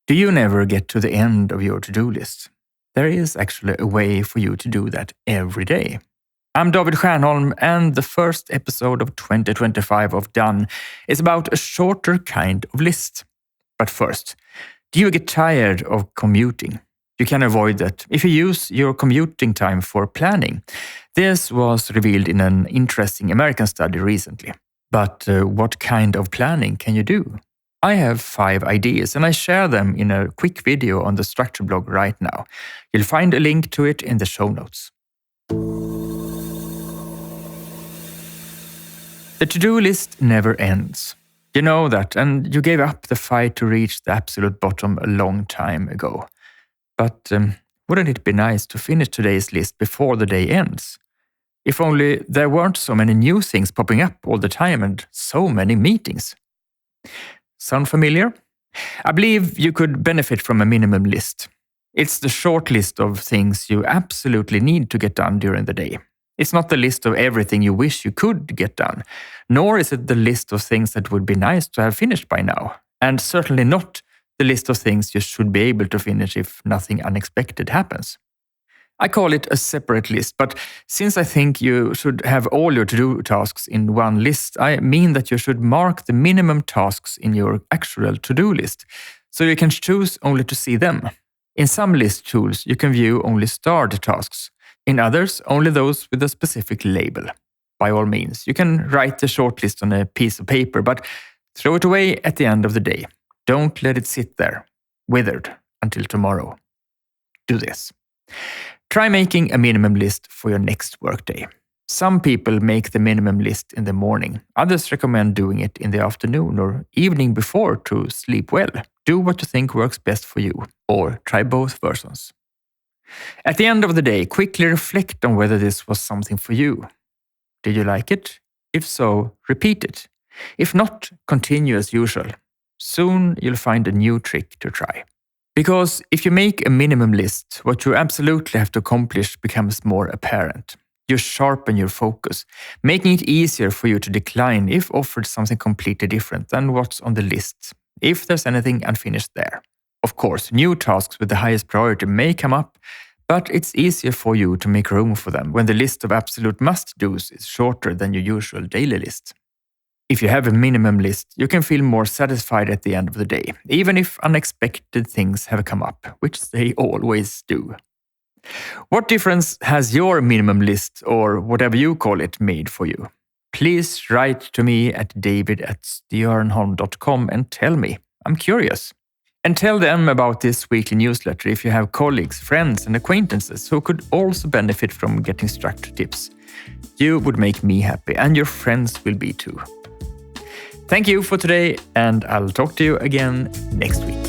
Do you never get to the end of your to-do list? There is actually a way for you to do that every day. I'm David Stiernholm, and the first episode of 2025 of Done is about a shorter kind of list. But first, do you get tired of commuting? You can avoid that if you use your commuting time for planning. This was revealed in an interesting American study recently. But what kind of planning can you do? I have 5 ideas and I share them in a quick video on the Structure blog right now. You'll find a link to it in the show notes. The to-do list never ends. You know that, and you gave up the fight to reach the absolute bottom a long time ago. But wouldn't it be nice to finish today's list before the day ends? If only there weren't so many new things popping up all the time and so many meetings. Sound familiar? I believe you could benefit from a minimum list. It's the short list of things you absolutely need to get done during the day. It's not the list of everything you wish you could get done, nor is it the list of things that would be nice to have finished by now, and certainly not the list of things you should be able to finish if nothing unexpected happens. I call it a separate list, but since I think you should have all your to-do tasks in one list, I mean that you should mark the minimum tasks in your actual to-do list, so you can choose only to see them. In some list tools, you can view only starred tasks. In others, only those with a specific label. By all means, you can write the short list on a piece of paper, but throw it away at the end of the day. Don't let it sit there, withered, until tomorrow. Do this. Try making a minimum list for your next workday. Some people make the minimum list in the morning. Others recommend doing it in the afternoon or evening before to sleep well. Do what you think works best for you, or try both versions. At the end of the day, quickly reflect on whether this was something for you. Did you like it? If so, repeat it. If not, continue as usual. Soon you'll find a new trick to try. Because if you make a minimum list, what you absolutely have to accomplish becomes more apparent. You sharpen your focus, making it easier for you to decline if offered something completely different than what's on the list, if there's anything unfinished there. Of course, new tasks with the highest priority may come up, but it's easier for you to make room for them when the list of absolute must-dos is shorter than your usual daily list. If you have a minimum list, you can feel more satisfied at the end of the day, even if unexpected things have come up, which they always do. What difference has your minimum list, or whatever you call it, made for you? Please write to me at david@stiernholm.com and tell me. I'm curious. And tell them about this weekly newsletter if you have colleagues, friends, and acquaintances who could also benefit from getting structure tips. You would make me happy, and your friends will be too. Thank you for today, and I'll talk to you again next week.